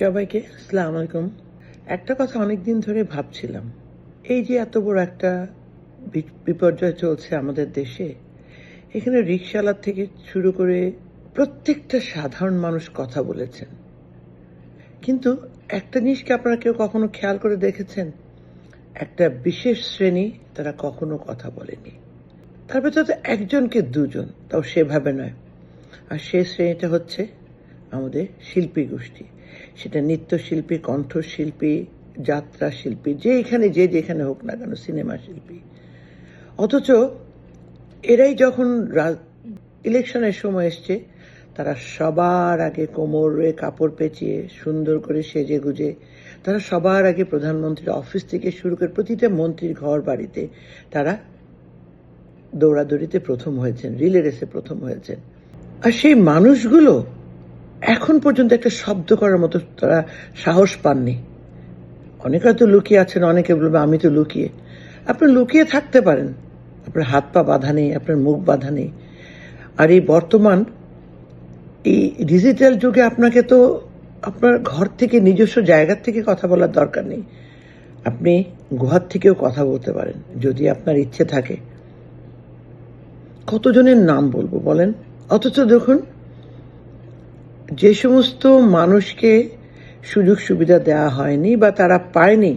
সবাইকে আসসালামু আলাইকুম। একটা কথা অনেকদিন ধরে ভাবছিলাম, এই যে এত বড় একটা বিপর্যয় চলছে আমাদের দেশে, এখানে রিকশাওয়ালা থেকে শুরু করে প্রত্যেকটা সাধারণ মানুষ কথা বলেছেন, কিন্তু একটা জিনিস কি আপনারা কেউ কখনো খেয়াল করে দেখেছেন? একটা বিশেষ শ্রেণী তারা কখনো কথা বলেনি। তার ভেতর তো একজনকে দুজন, তাও সেভাবে নয়। আর সেই শ্রেণীটা হচ্ছে আমাদের শিল্পী গোষ্ঠী। সেটা নৃত্যশিল্পী, কণ্ঠশিল্পী, যাত্রা শিল্পী, যেখানে হোক না কেন, সিনেমা শিল্পী। অথচ এরাই যখন ইলেকশনের সময় এসছে, তারা সবার আগে কোমরে কাপড় পেঁচিয়ে সুন্দর করে সেজে গুজে তারা সবার আগে প্রধানমন্ত্রীর অফিস থেকে শুরু করে প্রতিটা মন্ত্রীর ঘর বাড়িতে তারা দৌড়াদৌড়িতে প্রথম হয়েছেন, রিলে রেসে প্রথম হয়েছেন। আর সেই মানুষগুলো এখন পর্যন্ত একটা শব্দ করার মতো তারা সাহস পাননি। অনেকে হয়তো লুকিয়ে আছেন, অনেকে বলবে আমি তো লুকিয়ে। আপনি লুকিয়ে থাকতে পারেন, আপনার হাত পা বাঁধা নেই, আপনার মুখ বাঁধা নেই। আর এই বর্তমান এই ডিজিটাল যুগে আপনাকে তো আপনার ঘর থেকে, নিজস্ব জায়গার থেকে কথা বলার দরকার নেই। আপনি গুহার থেকেও কথা বলতে পারেন যদি আপনার ইচ্ছে থাকে। কতজনের নাম বলবো বলেন? অথচ দেখুন, যে সমস্ত মানুষকে সুযোগ সুবিধা দেওয়া হয়নি বা তারা পায়নি,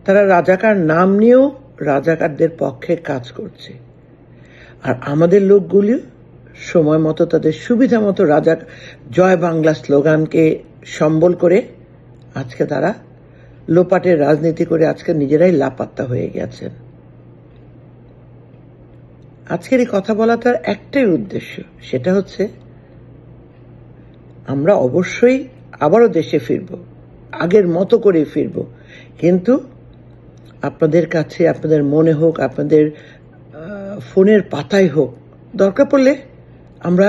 তারা রাজাকার নাম নিয়েও রাজাকারদের পক্ষে কাজ করছে। আর আমাদের লোকগুলি সময় মতো তাদের সুবিধা মতো জয় বাংলা স্লোগানকে সম্বল করে আজকে তারা লোপাটের রাজনীতি করে আজকে নিজেরাই লাপাত্তা হয়ে গেছেন। আজকের এই কথা বলা তার একটাই উদ্দেশ্য, সেটা হচ্ছে আমরা অবশ্যই আবারও দেশে ফিরব, আগের মতো করে ফিরব, কিন্তু আপনাদের কাছে, আপনাদের মনে হোক, আপনাদের ফোনের পাতায় হোক, দরকার পড়লে আমরা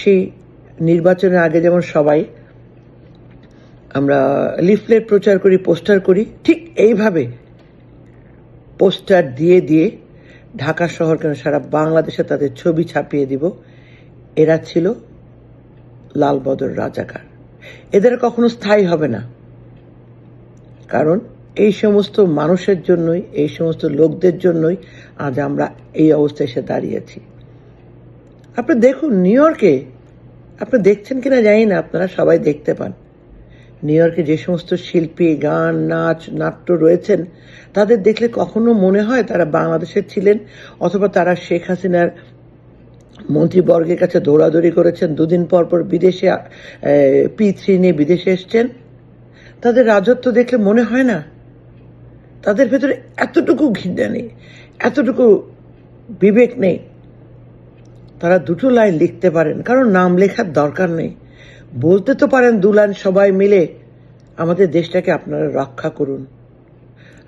সেই নির্বাচনের আগে যেমন সবাই আমরা লিফলেট প্রচার করি, পোস্টার করি, ঠিক এইভাবে পোস্টার দিয়ে দিয়ে ঢাকা শহর কেন সারা বাংলাদেশে তাদের ছবি ছাপিয়ে দিব। এরা ছিল লালবদর রাজাকার। এদের কখনো স্থায়ী হবে না, কারণ এই সমস্ত মানুষের জন্যই, এই সমস্ত লোকদের জন্যই আজ আমরা এই অবস্থায় এসে দাঁড়িয়েছি। আপনি দেখুন, নিউ ইয়র্কে, আপনি দেখছেন কিনা জানি না, আপনারা সবাই দেখতে পান, নিউ ইয়র্কে যে সমস্ত শিল্পী, গান, নাচ, নাট্য রয়েছেন, তাদের দেখলে কখনো মনে হয় তারা বাংলাদেশের ছিলেন, অথবা তারা শেখ হাসিনার মন্ত্রীবর্গের কাছে দৌড়াদৌড়ি করেছেন, দুদিন পর পর বিদেশে P3 নিয়ে বিদেশে এসছেন। তাদের রাজত্ব দেখলে মনে হয় না তাদের ভেতরে এতটুকু ঘৃণা নেই, এতটুকু বিবেক নেই? তারা দুটো লাইন লিখতে পারেন, কারণ নাম লেখার দরকার নেই। বলতে তো পারেন দু লাইন সবাই মিলে, আমাদের দেশটাকে আপনারা রক্ষা করুন।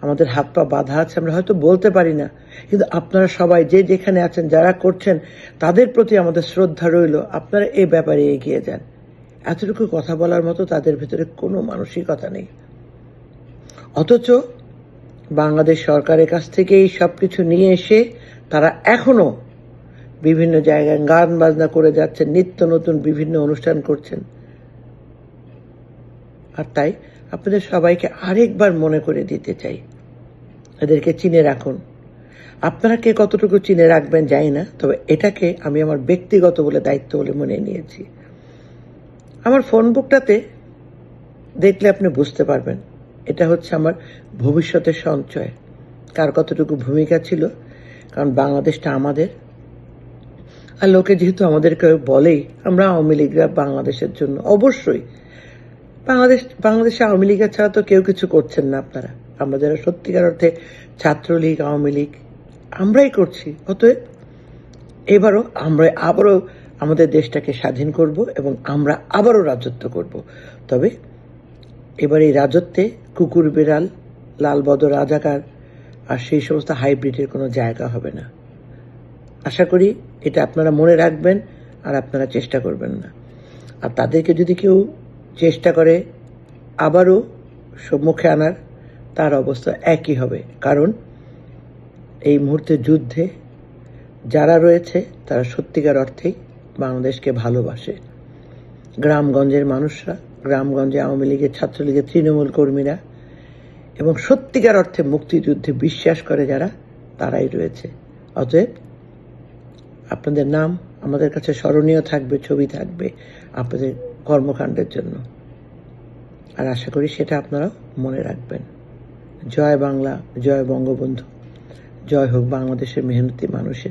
আমাদের হাত পা বাঁধা আছে, আমরা হয়তো বলতে পারি না, কিন্তু আপনারা সবাই যে যেখানে আছেন, যারা করছেন, তাদের প্রতি আমাদের শ্রদ্ধা রইল, আপনারা এই ব্যাপারে এগিয়ে যান। এতটুকু কথা বলার মতো তাদের ভেতরে কোনো মানসিকতা নেই। অথচ বাংলাদেশ সরকারের কাছ থেকে এই সব কিছু নিয়ে এসে তারা এখনো বিভিন্ন জায়গায় গান বাজনা করে যাচ্ছেন, নিত্য নতুন বিভিন্ন অনুষ্ঠান করছেন। আর তাই আপনাদের সবাইকে আরেকবার মনে করে দিতে চাই, এদেরকে চিনে রাখুন। আপনারা কে কতটুকু চিনে রাখবেন জানি না, তবে এটাকে আমি আমার ব্যক্তিগত বলে দায়িত্ব বলে মনে নিয়েছি। আমার ফোন বুকটাতে দেখলে আপনি বুঝতে পারবেন, এটা হচ্ছে আমার ভবিষ্যতের সঞ্চয়, কার কতটুকু ভূমিকা ছিল। কারণ বাংলাদেশটা আমাদের, আর লোকে যেহেতু আমাদেরকে বলেই আমরা আওয়ামী লীগরা বাংলাদেশের জন্য, অবশ্যই বাংলাদেশে আওয়ামী লীগের ছাড়া তো কেউ কিছু করছেন না আপনারা। আমরা যারা সত্যিকার অর্থে ছাত্রলীগ, আওয়ামী লীগ, আমরাই করছি। অতএব আমরা আবারও আমাদের দেশটাকে স্বাধীন করব এবং আমরা আবারও রাজত্ব করব। তবে এবার এই রাজত্বে কুকুর, বিড়াল, লালবদর রাজাকার আর সেই সমস্ত হাইব্রিডের কোনো জায়গা হবে না। আশা করি এটা আপনারা মনে রাখবেন আর আপনারা চেষ্টা করবেন না। আর তাদেরকে যদি কেউ চেষ্টা করে আবারও সম্মুখে আনার, তার অবস্থা একই হবে। কারণ এই মুহূর্তে যুদ্ধে যারা রয়েছে তারা সত্যিকার অর্থেই বাংলাদেশকে ভালোবাসে। গ্রামগঞ্জের মানুষরা গ্রামগঞ্জে আওয়ামী লীগের, ছাত্রলীগের, তৃণমূল কর্মীরা এবং সত্যিকার অর্থে মুক্তিযুদ্ধে বিশ্বাস করে যারা, তারাই রয়েছে। অতএব আপনাদের নাম আমাদের কাছে স্মরণীয় থাকবে, ছবি থাকবে আপনাদের কর্মকাণ্ডের জন্য। আর আশা করি সেটা আপনারাও মনে রাখবেন। জয় বাংলা, জয় বঙ্গবন্ধু, জয় হোক বাংলাদেশের মেহনতি মানুষের।